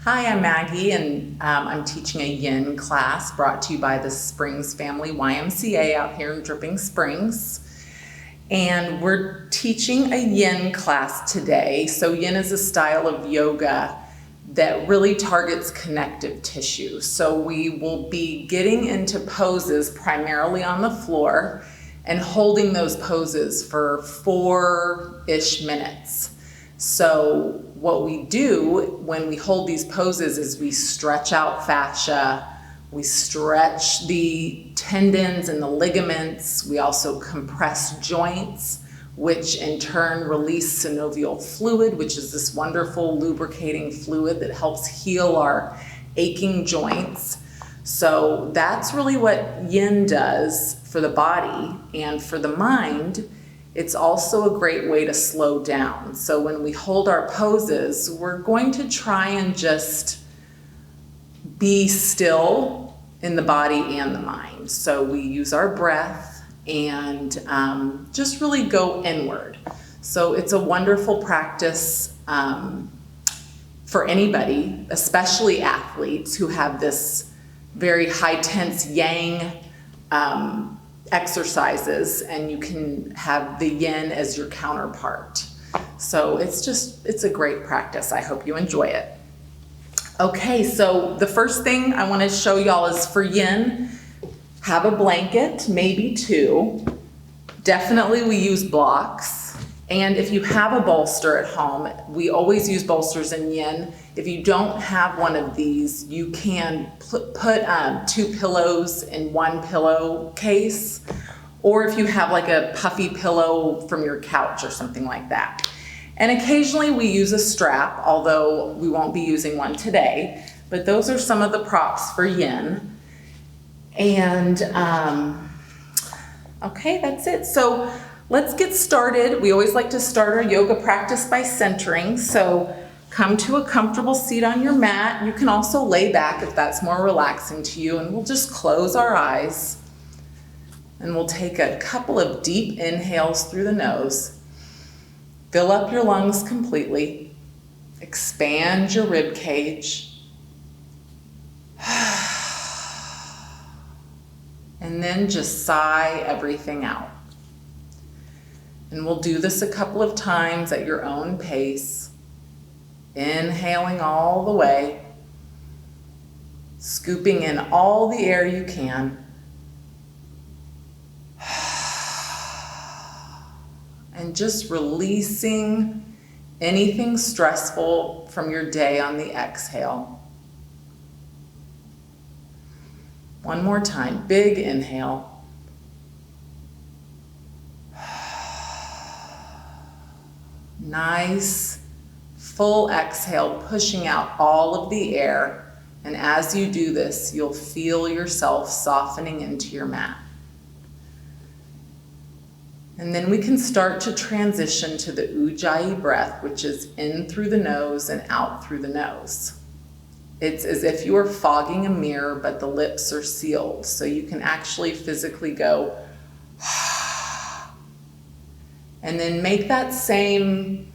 Hi, I'm Maggie, and I'm teaching a yin class brought to you by the Springs Family YMCA out here in Dripping Springs. And we're teaching a yin class today. So yin is a style of yoga that really targets connective tissue. So we will be getting into poses primarily on the floor and holding those poses for 4-ish minutes. So what we do when we hold these poses is we stretch out fascia, we stretch the tendons and the ligaments, we also compress joints, which in turn release synovial fluid, which is this wonderful lubricating fluid that helps heal our aching joints. So that's really what yin does for the body, and for the mind, it's also a great way to slow down. So when we hold our poses, we're going to try and just be still in the body and the mind. So we use our breath and just really go inward. So it's a wonderful practice for anybody, especially athletes who have this very high tense yang exercises, and you can have the yin as your counterpart. So it's a great practice. I hope you enjoy it. Okay, so the first thing I want to show y'all is for yin, have a blanket, maybe 2. Definitely we use blocks. And if you have a bolster at home, we always use bolsters in yin. If you don't have one of these, you can put 2 pillows in 1 pillowcase, or if you have like a puffy pillow from your couch or something like that. And occasionally we use a strap, although we won't be using one today, but those are some of the props for yin. And okay, that's it. So let's get started. We always like to start our yoga practice by centering. So come to a comfortable seat on your mat. You can also lay back if that's more relaxing to you, and we'll just close our eyes. And we'll take a couple of deep inhales through the nose. Fill up your lungs completely. Expand your rib cage. And then just sigh everything out. And we'll do this a couple of times at your own pace. Inhaling all the way, scooping in all the air you can. And just releasing anything stressful from your day on the exhale. One more time, big inhale. Nice, full exhale, pushing out all of the air. And as you do this, you'll feel yourself softening into your mat. And then we can start to transition to the Ujjayi breath, which is in through the nose and out through the nose. It's as if you are fogging a mirror, but the lips are sealed. So you can actually physically go, and then make that same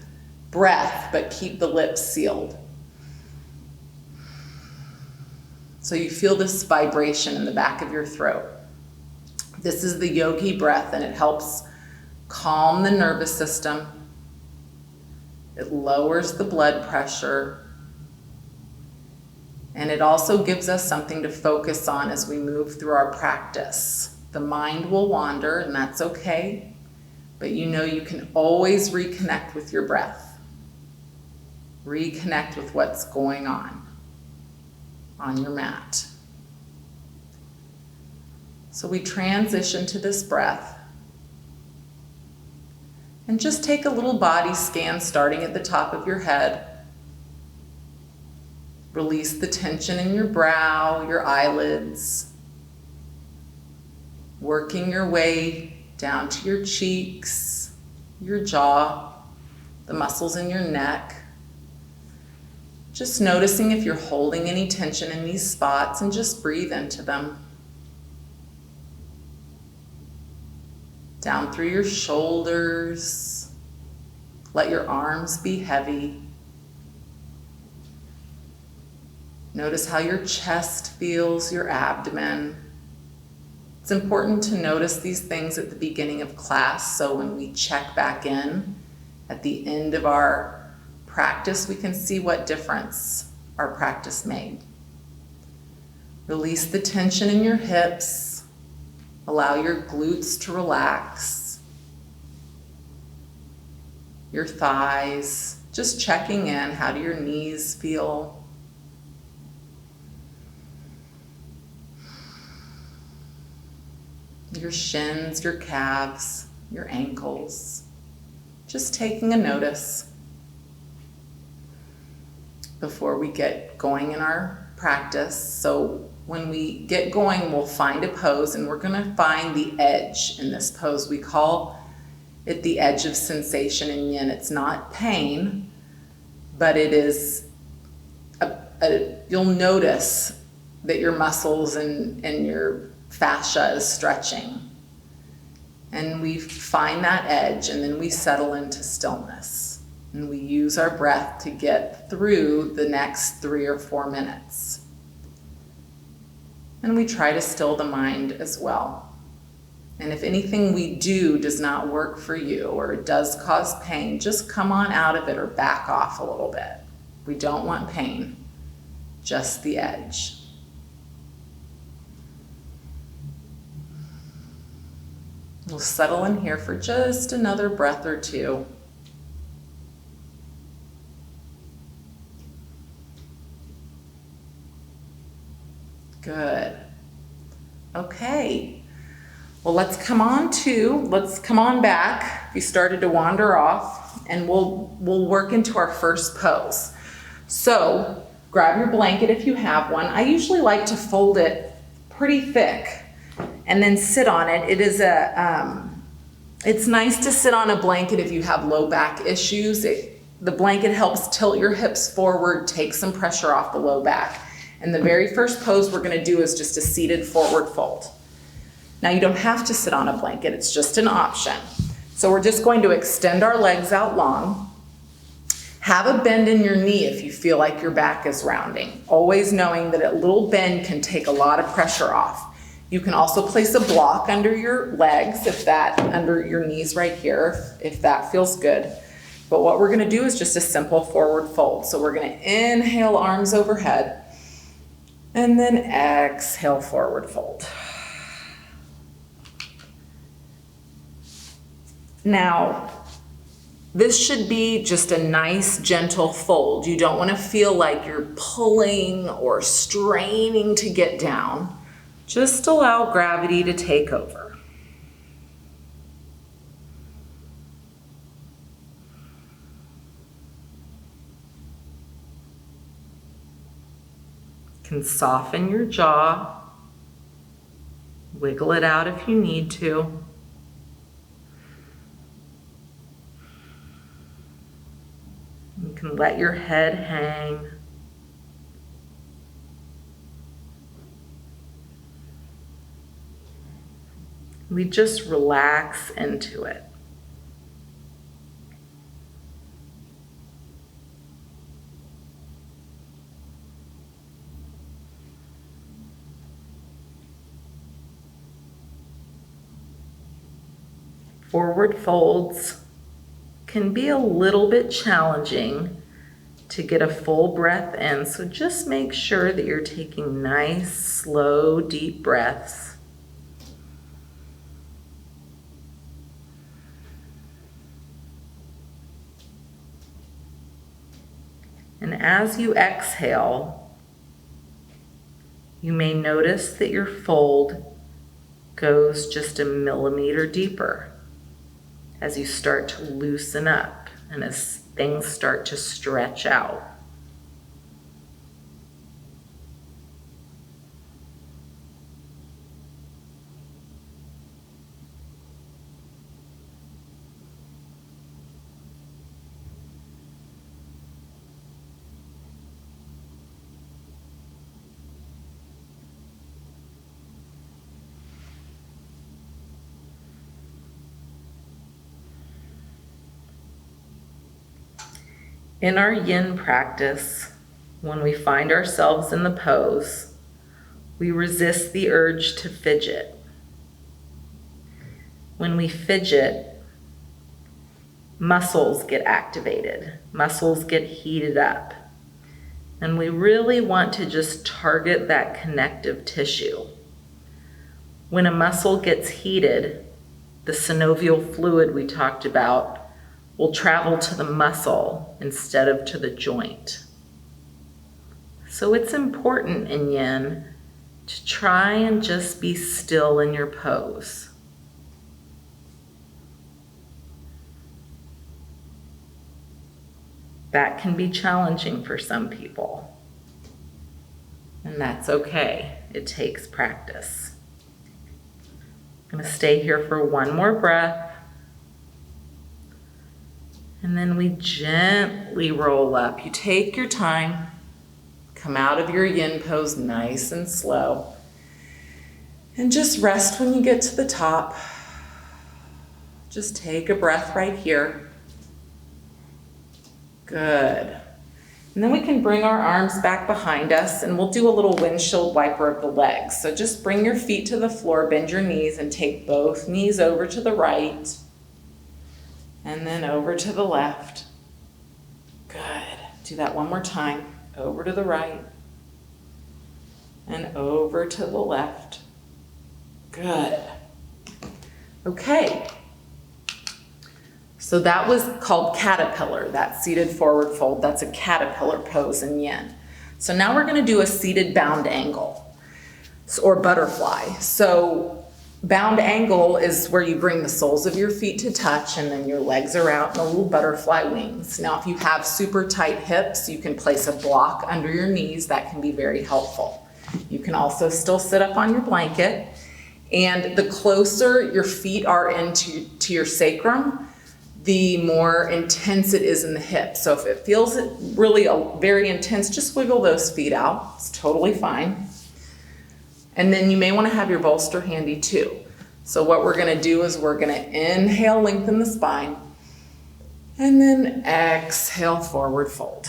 breath, but keep the lips sealed. So you feel this vibration in the back of your throat. This is the yogi breath, and it helps calm the nervous system. It lowers the blood pressure. And it also gives us something to focus on as we move through our practice. The mind will wander, and that's okay. But you know you can always reconnect with your breath. Reconnect with what's going on your mat. So we transition to this breath. And just take a little body scan starting at the top of your head. Release the tension in your brow, your eyelids. Working your way down to your cheeks, your jaw, the muscles in your neck. Just noticing if you're holding any tension in these spots, and just breathe into them. Down through your shoulders. Let your arms be heavy. Notice how your chest feels, your abdomen. It's important to notice these things at the beginning of class, so when we check back in at the end of our practice, we can see what difference our practice made. Release the tension in your hips. Allow your glutes to relax. Your thighs, just checking in. How do your knees feel? Your shins, your calves, your ankles. Just taking a notice before we get going in our practice. So when we get going, we'll find a pose, and we're gonna find the edge in this pose. We call it the edge of sensation in yin. It's not pain, but it is, you'll notice that your muscles and your fascia is stretching. And we find that edge, and then we settle into stillness. And we use our breath to get through the next 3 or 4 minutes. And we try to still the mind as well. And if anything we do does not work for you, or it does cause pain, just come on out of it or back off a little bit. We don't want pain, just the edge. We'll settle in here for just another breath or two. Good. Okay. Well, let's come on back. If you started to wander off, and we'll work into our first pose. So grab your blanket if you have one. I usually like to fold it pretty thick and then sit on it. It's nice to sit on a blanket if you have low back issues. The blanket helps tilt your hips forward, take some pressure off the low back. And the very first pose we're gonna do is just a seated forward fold. Now you don't have to sit on a blanket, it's just an option. So we're just going to extend our legs out long. Have a bend in your knee if you feel like your back is rounding, always knowing that a little bend can take a lot of pressure off. You can also place a block under your legs, under your knees right here, if that feels good. But what we're gonna do is just a simple forward fold. So we're gonna inhale, arms overhead, and then exhale, forward fold. Now, this should be just a nice, gentle fold. You don't wanna feel like you're pulling or straining to get down. Just allow gravity to take over. You can soften your jaw, wiggle it out if you need to. You can let your head hang. We just relax into it. Forward folds can be a little bit challenging to get a full breath in, so just make sure that you're taking nice, slow, deep breaths. And as you exhale, you may notice that your fold goes just a millimeter deeper as you start to loosen up and as things start to stretch out. In our yin practice, when we find ourselves in the pose, we resist the urge to fidget. When we fidget, muscles get activated, muscles get heated up. And we really want to just target that connective tissue. When a muscle gets heated, the synovial fluid we talked about will travel to the muscle instead of to the joint. So it's important in yin to try and just be still in your pose. That can be challenging for some people. And that's okay. It takes practice. I'm going to stay here for one more breath. And then we gently roll up. You take your time. Come out of your yin pose nice and slow. And just rest when you get to the top. Just take a breath right here. Good. And then we can bring our arms back behind us and we'll do a little windshield wiper of the legs. So just bring your feet to the floor, bend your knees and take both knees over to the right and then over to the left. Good. Do that one more time. Over to the right and over to the left. Good. Okay. So that was called caterpillar, that seated forward fold. That's a caterpillar pose in yin. So now we're going to do a seated bound angle or butterfly. So bound angle is where you bring the soles of your feet to touch and then your legs are out in the little butterfly wings. Now if you have super tight hips, you can place a block under your knees. That can be very helpful. You can also still sit up on your blanket. And the closer your feet are into your sacrum, the more intense it is in the hips. So if it feels really very intense, just wiggle those feet out. It's totally fine. And then you may want to have your bolster handy too. So what we're going to do is we're going to inhale, lengthen the spine, and then exhale, forward fold.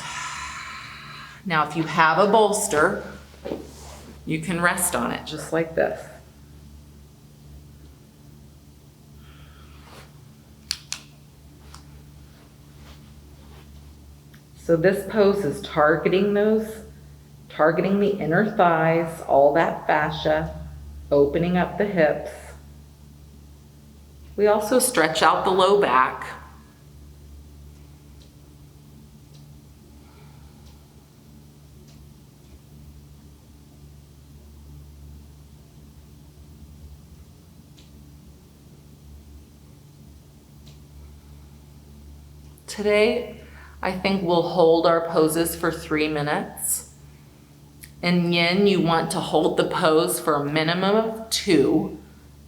Now if you have a bolster, you can rest on it just like this. So this pose is targeting the inner thighs, all that fascia, opening up the hips. We also stretch out the low back. Today, I think we'll hold our poses for 3 minutes. In yin, you want to hold the pose for a minimum of 2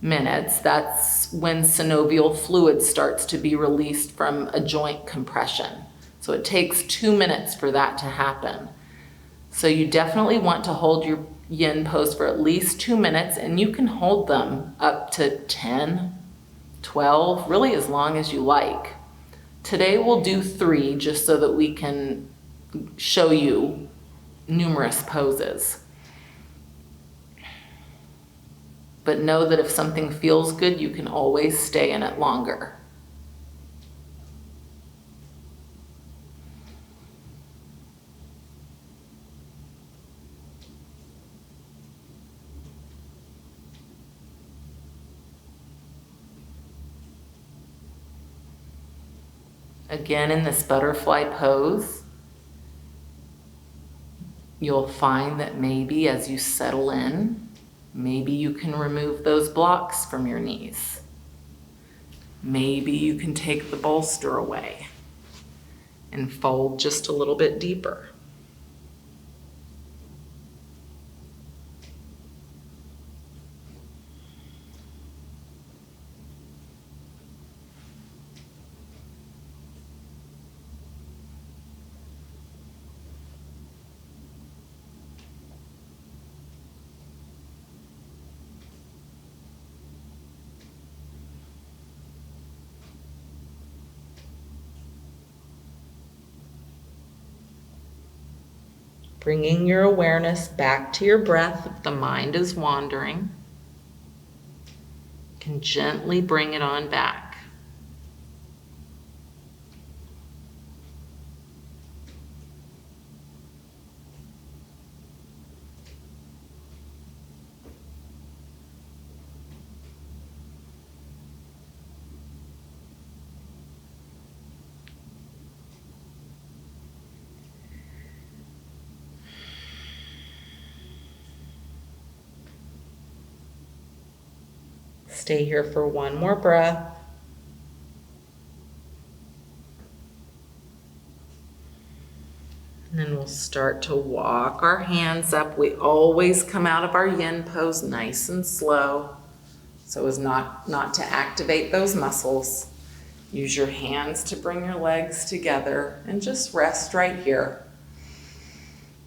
minutes. That's when synovial fluid starts to be released from a joint compression. So it takes 2 minutes for that to happen. So you definitely want to hold your yin pose for at least 2 minutes, and you can hold them up to 10, 12, really as long as you like. Today we'll do 3 just so that we can show you numerous poses. But know that if something feels good, you can always stay in it longer. Again, in this butterfly pose, you'll find that maybe as you settle in, maybe you can remove those blocks from your knees. Maybe you can take the bolster away and fold just a little bit deeper. Bringing your awareness back to your breath if the mind is wandering. You can gently bring it on back. Stay here for one more breath. And then we'll start to walk our hands up. We always come out of our yin pose nice and slow so as not to activate those muscles. Use your hands to bring your legs together and just rest right here.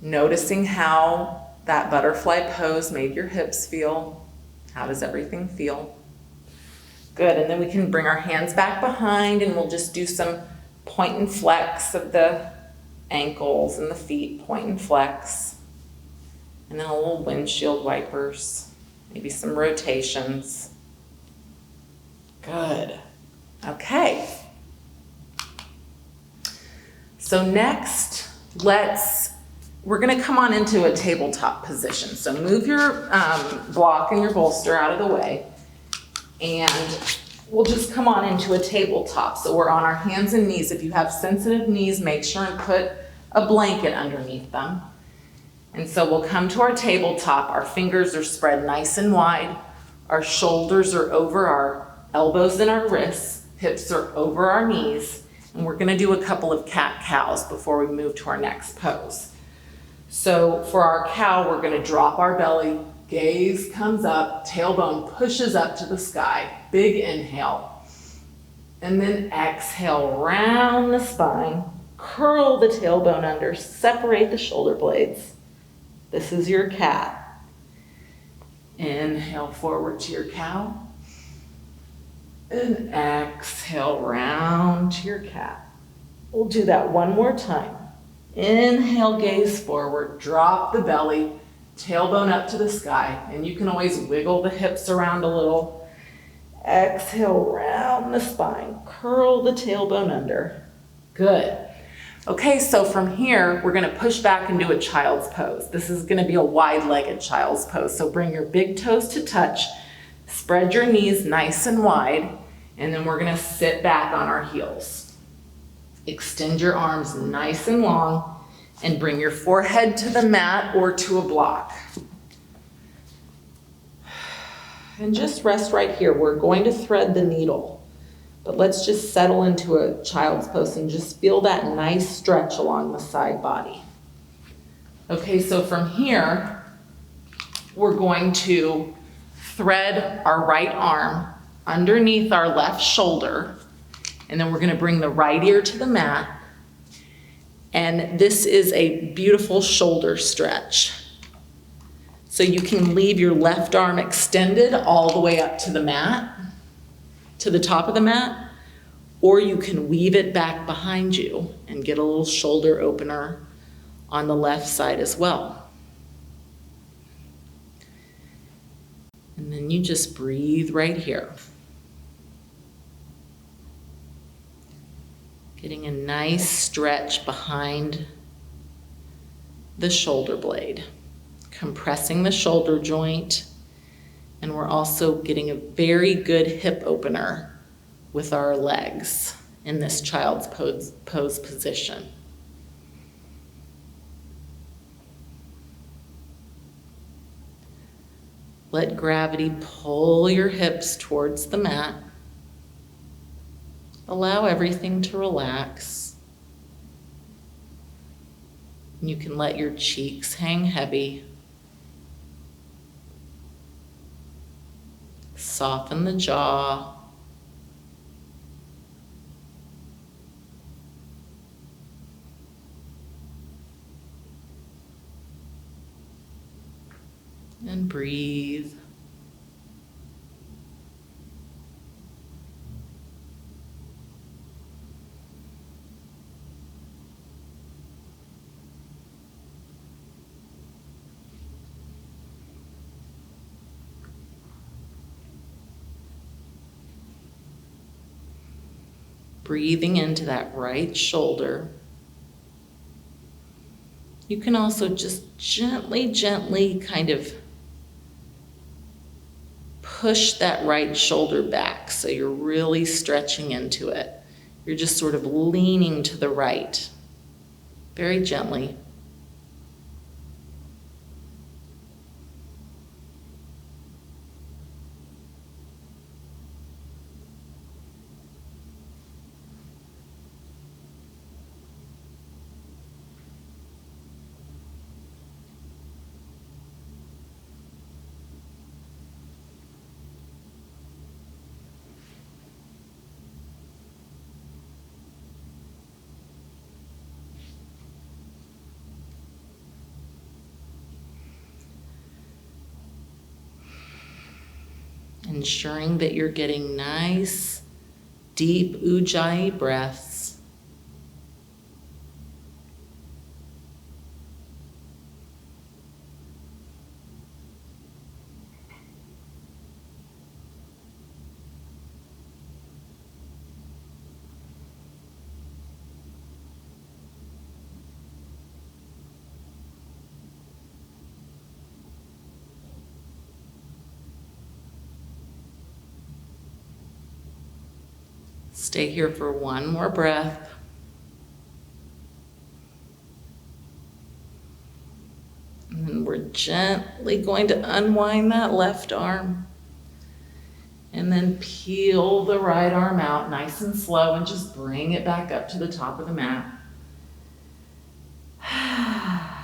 Noticing how that butterfly pose made your hips feel. How does everything feel? Good, and then we can bring our hands back behind and we'll just do some point and flex of the ankles and the feet, point and flex. And then a little windshield wipers, maybe some rotations. Good, okay. So next, we're gonna come on into a tabletop position. So move your block and your bolster out of the way. And we'll just come on into a tabletop. So we're on our hands and knees. If you have sensitive knees, make sure and put a blanket underneath them. And so we'll come to our tabletop. Our fingers are spread nice and wide. Our shoulders are over our elbows and our wrists. Hips are over our knees. And we're gonna do a couple of cat-cows before we move to our next pose. So for our cow, we're gonna drop our belly. Gaze comes up, tailbone pushes up to the sky. Big inhale. And then exhale, round the spine. Curl the tailbone under, separate the shoulder blades. This is your cat. Inhale forward to your cow. And exhale, round to your cat. We'll do that one more time. Inhale, gaze forward, drop the belly. Tailbone up to the sky, and you can always wiggle the hips around a little. Exhale, round the spine, curl the tailbone under. Good. Okay, so from here, we're gonna push back and do a child's pose. This is gonna be a wide-legged child's pose. So bring your big toes to touch, spread your knees nice and wide, and then we're gonna sit back on our heels. Extend your arms nice and long, and bring your forehead to the mat or to a block. And just rest right here. We're going to thread the needle, but let's just settle into a child's pose and just feel that nice stretch along the side body. Okay, so from here, we're going to thread our right arm underneath our left shoulder, and then we're gonna bring the right ear to the mat. And this is a beautiful shoulder stretch. So you can leave your left arm extended all the way up to the mat, to the top of the mat, or you can weave it back behind you and get a little shoulder opener on the left side as well. And then you just breathe right here. Getting a nice stretch behind the shoulder blade, compressing the shoulder joint, and we're also getting a very good hip opener with our legs in this child's pose position. Let gravity pull your hips towards the mat. Allow everything to relax. You can let your cheeks hang heavy. Soften the jaw. And breathe. Breathing into that right shoulder. You can also just gently kind of push that right shoulder back so you're really stretching into it. You're just sort of leaning to the right, very gently. Ensuring that you're getting nice, deep ujjayi breaths. Stay here for one more breath. And then we're gently going to unwind that left arm. And then peel the right arm out nice and slow and just bring it back up to the top of the mat.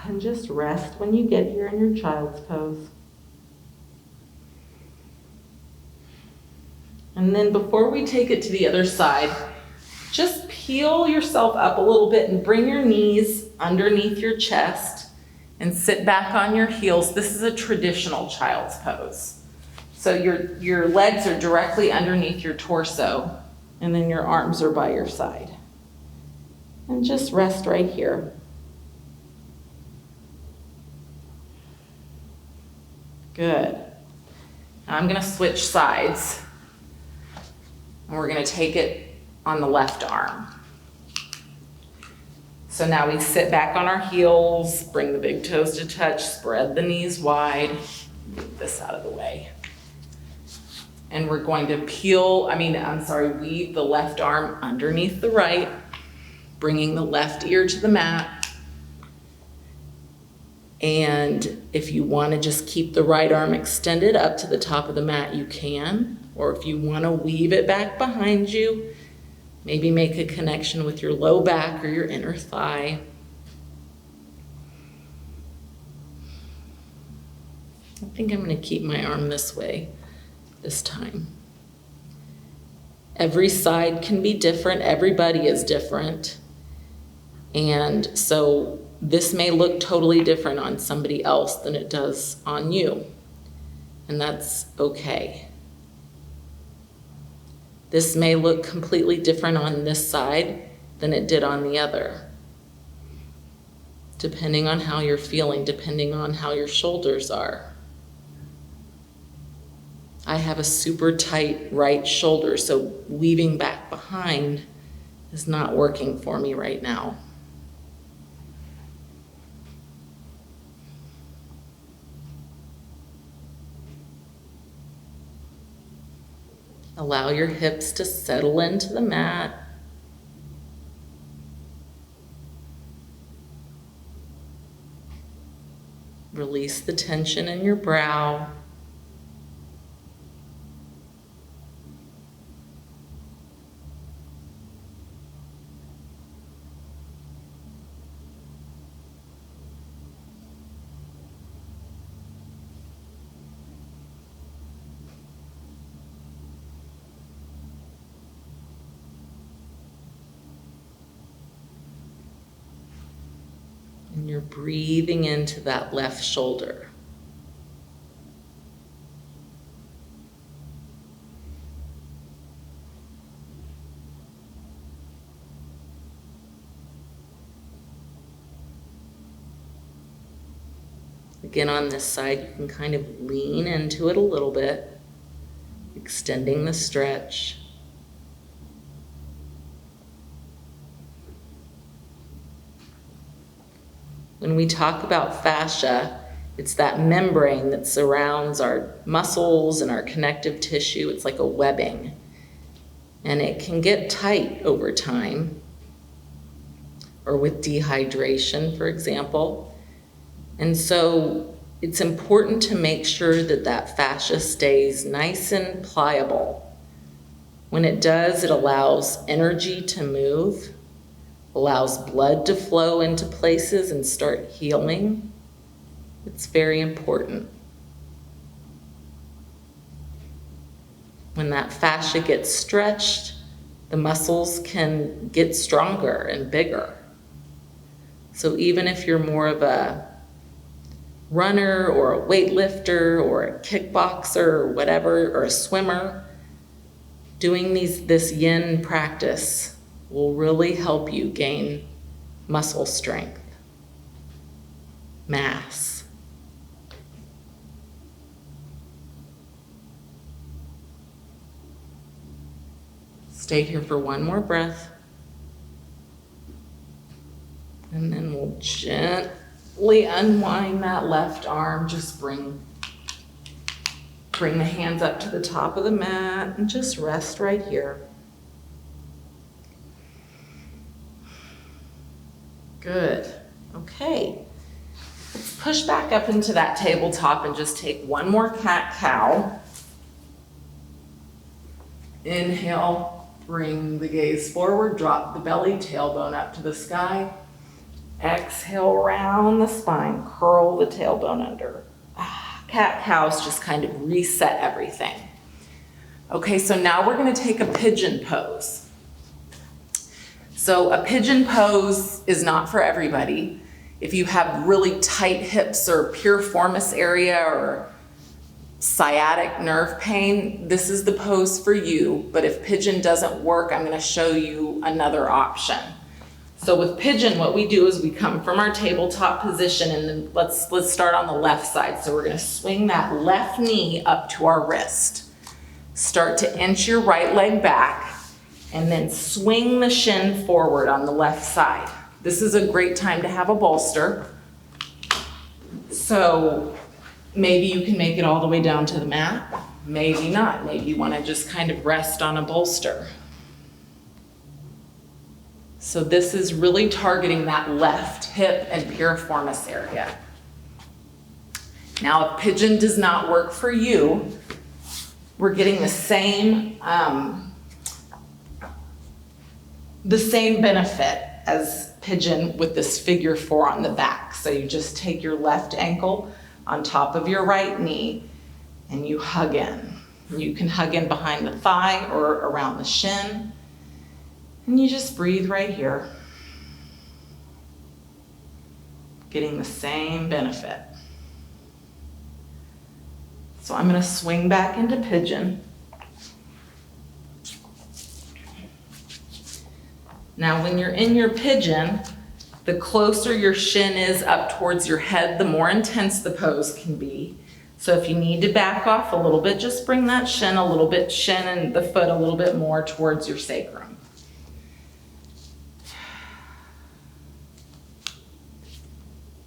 And just rest when you get here in your child's pose. And then before we take it to the other side, just peel yourself up a little bit and bring your knees underneath your chest and sit back on your heels. This is a traditional child's pose. So your legs are directly underneath your torso, and then your arms are by your side. And just rest right here. Good. Now I'm going to switch sides. And we're going to take it on the left arm. So now we sit back on our heels, bring the big toes to touch, spread the knees wide. Move this out of the way. And we're going to weave the left arm underneath the right, bringing the left ear to the mat. And if you want to just keep the right arm extended up to the top of the mat, you can. Or if you want to weave it back behind you, maybe make a connection with your low back or your inner thigh. I think I'm going to keep my arm this way this time. Every side can be different. Everybody is different. And so this may look totally different on somebody else than it does on you. And that's okay. This may look completely different on this side than it did on the other. Depending on how you're feeling, depending on how your shoulders are. I have a super tight right shoulder, so weaving back behind is not working for me right now. Allow your hips to settle into the mat. Release the tension in your brow. And you're breathing into that left shoulder. Again, on this side, you can kind of lean into it a little bit, extending the stretch. When we talk about fascia, it's that membrane that surrounds our muscles and our connective tissue. It's like a webbing. And it can get tight over time, or with dehydration, for example. And so it's important to make sure that that fascia stays nice and pliable. When it does, it allows energy to move, allows blood to flow into places and start healing. It's very important. When that fascia gets stretched, the muscles can get stronger and bigger. So even if you're more of a runner or a weightlifter or a kickboxer or whatever, or a swimmer, doing this yin practice will really help you gain muscle strength, mass. Stay here for one more breath. And then we'll gently unwind that left arm. Just bring the hands up to the top of the mat and just rest right here. Good. Okay. Let's push back up into that tabletop and just take one more cat-cow. Inhale. Bring the gaze forward, drop the belly, tailbone up to the sky. Exhale, round the spine, curl the tailbone under. Cat-cows just kind of reset everything. Okay, so now we're gonna take a pigeon pose. So a pigeon pose is not for everybody. If you have really tight hips or piriformis area or sciatic nerve pain, this is the pose for you. But if pigeon doesn't work, I'm going to show you another option. So with pigeon, what we do is we come from our tabletop position, and then let's start on the left side. So we're going to swing that left knee up to our wrist. Start to inch your right leg back, and then swing the shin forward on the left side. This is a great time to have a bolster. So maybe you can make it all the way down to the mat, maybe not. Maybe you want to just kind of rest on a bolster. So this is really targeting that left hip and piriformis area. Now, if pigeon does not work for you, we're getting the same benefit as pigeon with this figure 4 on the back. So you just take your left ankle on top of your right knee, and you hug in. You can hug in behind the thigh or around the shin, and you just breathe right here, getting the same benefit. So I'm going to swing back into pigeon. Now when you're in your pigeon, the closer your shin is up towards your head, the more intense the pose can be. So if you need to back off a little bit, just bring that shin and the foot a little bit more towards your sacrum.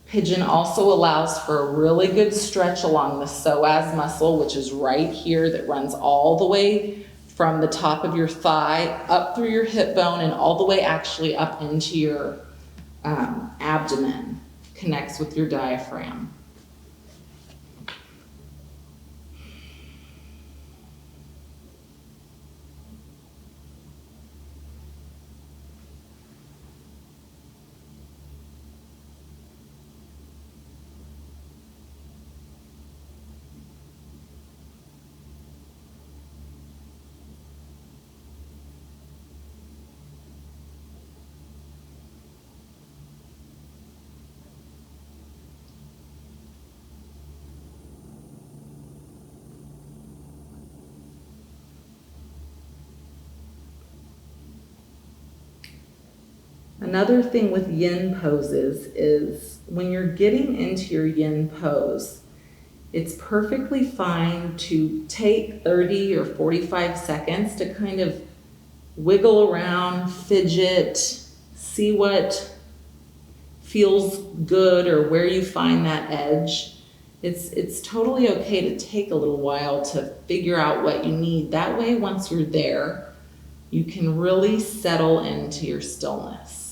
Pigeon also allows for a really good stretch along the psoas muscle, which is right here, that runs all the way from the top of your thigh up through your hip bone and all the way actually up into your abdomen, connects with your diaphragm. Another thing with yin poses is when you're getting into your yin pose, it's perfectly fine to take 30 or 45 seconds to kind of wiggle around, fidget, see what feels good or where you find that edge. It's totally okay to take a little while to figure out what you need. That way, once you're there, you can really settle into your stillness.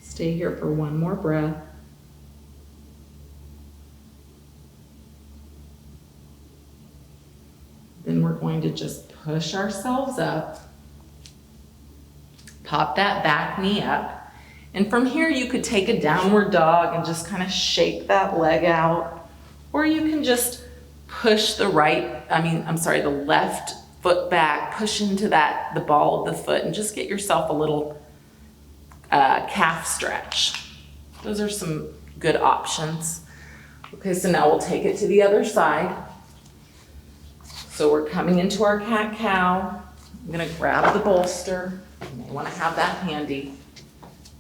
Stay here for one more breath. Then we're going to just push ourselves up. Pop that back knee up. And from here you could take a downward dog and just kind of shake that leg out. Or you can just push the left foot back, push into the ball of the foot and just get yourself a little calf stretch. Those are some good options. Okay, so now we'll take it to the other side. So we're coming into our cat-cow. I'm gonna grab the bolster. You may wanna have that handy.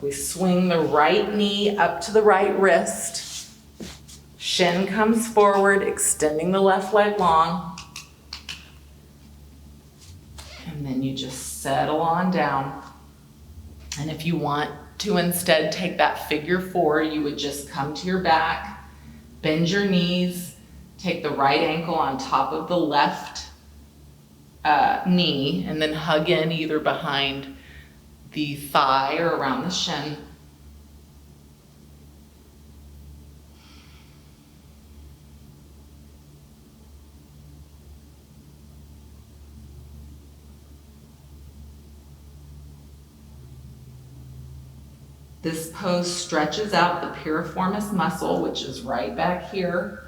We swing the right knee up to the right wrist. Shin comes forward, extending the left leg long. And then you just settle on down. And if you want to instead take that figure four, you would just come to your back, bend your knees, take the right ankle on top of the left knee, and then hug in either behind the thigh or around the shin. This pose stretches out the piriformis muscle, which is right back here.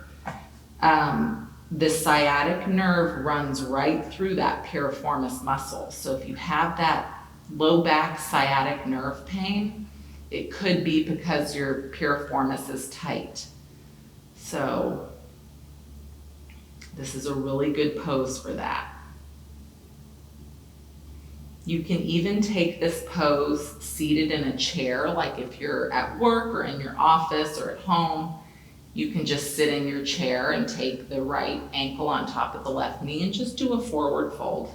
The sciatic nerve runs right through that piriformis muscle. So if you have that low back sciatic nerve pain, it could be because your piriformis is tight. So this is a really good pose for that. You can even take this pose seated in a chair, like if you're at work or in your office or at home, you can just sit in your chair and take the right ankle on top of the left knee and just do a forward fold.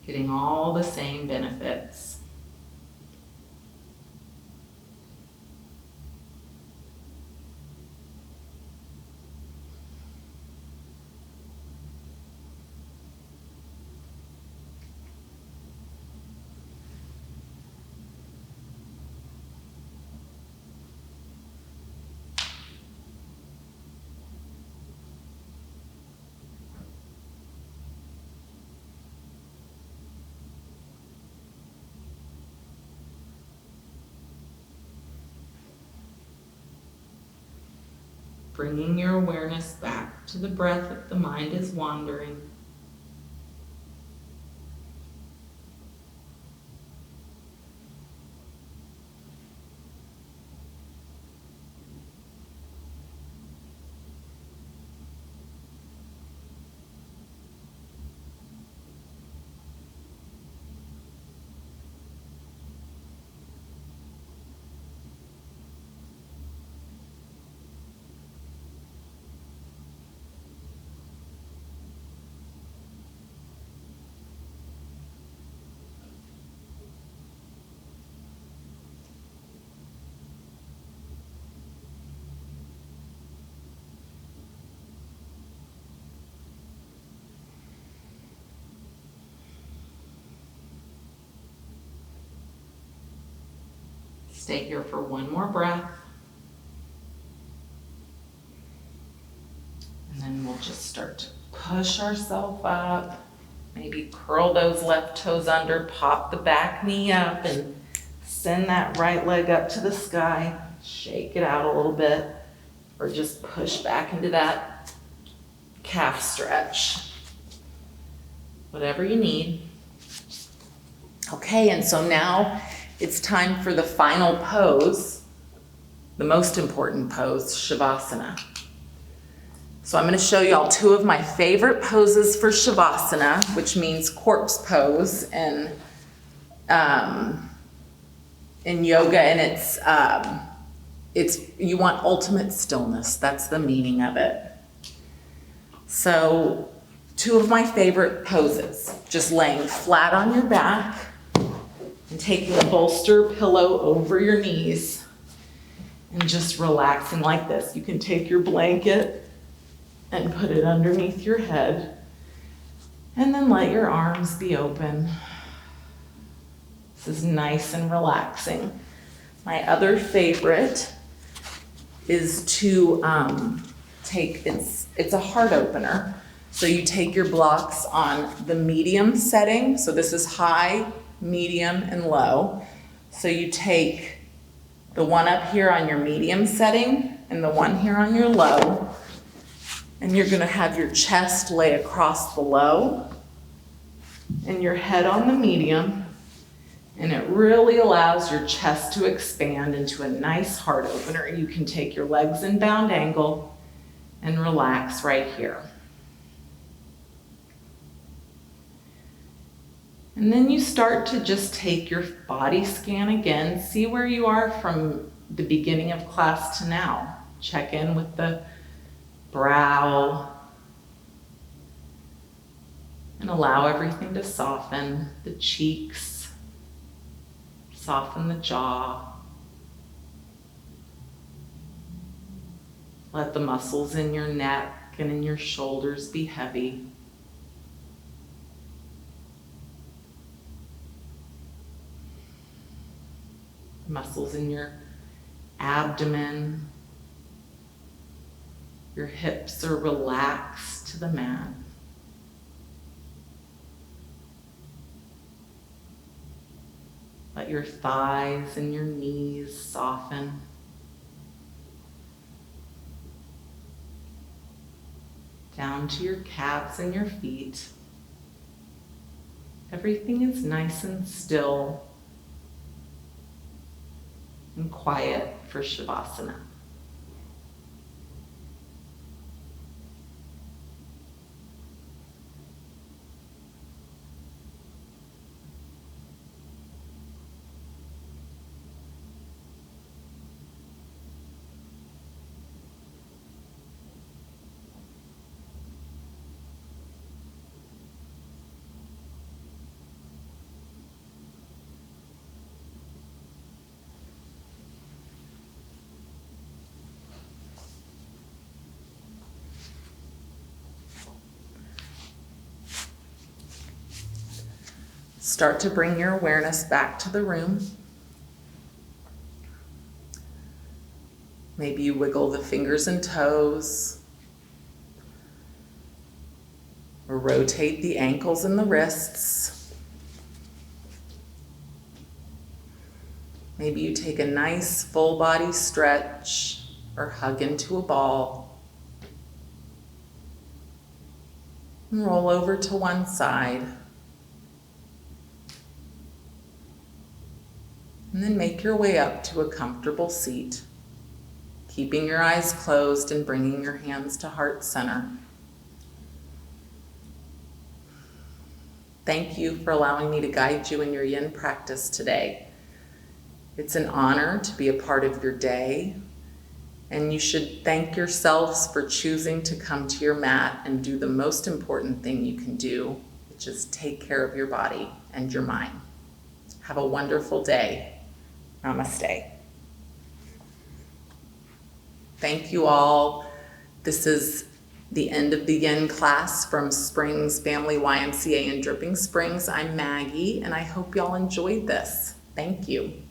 Getting all the same benefits. Bringing your awareness back to the breath if the mind is wandering. Stay here for one more breath. And then we'll just start to push ourselves up. Maybe curl those left toes under, pop the back knee up, and send that right leg up to the sky. Shake it out a little bit, or just push back into that calf stretch. Whatever you need. Okay, and so now it's time for the final pose, the most important pose, Savasana. So I'm going to show y'all two of my favorite poses for Savasana, which means corpse pose in yoga, and it's you want ultimate stillness. That's the meaning of it. So two of my favorite poses, just laying flat on your back and taking a bolster pillow over your knees and just relaxing like this. You can take your blanket and put it underneath your head and then let your arms be open. This is nice and relaxing. My other favorite is to it's a heart opener. So you take your blocks on the medium setting. So this is high, medium, and low. So you take the one up here on your medium setting and the one here on your low. And you're gonna have your chest lay across the low and your head on the medium. And it really allows your chest to expand into a nice heart opener. You can take your legs in bound angle and relax right here. And then you start to just take your body scan again, see where you are from the beginning of class to now. Check in with the brow and allow everything to soften, the cheeks, soften the jaw. Let the muscles in your neck and in your shoulders be heavy. Muscles in your abdomen. Your hips are relaxed to the mat. Let your thighs and your knees soften. Down to your calves and your feet. Everything is nice and still and quiet for Savasana. Start to bring your awareness back to the room. Maybe you wiggle the fingers and toes, or rotate the ankles and the wrists. Maybe you take a nice full body stretch or hug into a ball. And roll over to one side. And then make your way up to a comfortable seat, keeping your eyes closed and bringing your hands to heart center. Thank you for allowing me to guide you in your yin practice today. It's an honor to be a part of your day, and you should thank yourselves for choosing to come to your mat and do the most important thing you can do, which is take care of your body and your mind. Have a wonderful day. Namaste. Thank you all. This is the end of the yin class from Springs Family YMCA in Dripping Springs. I'm Maggie, and I hope y'all enjoyed this. Thank you.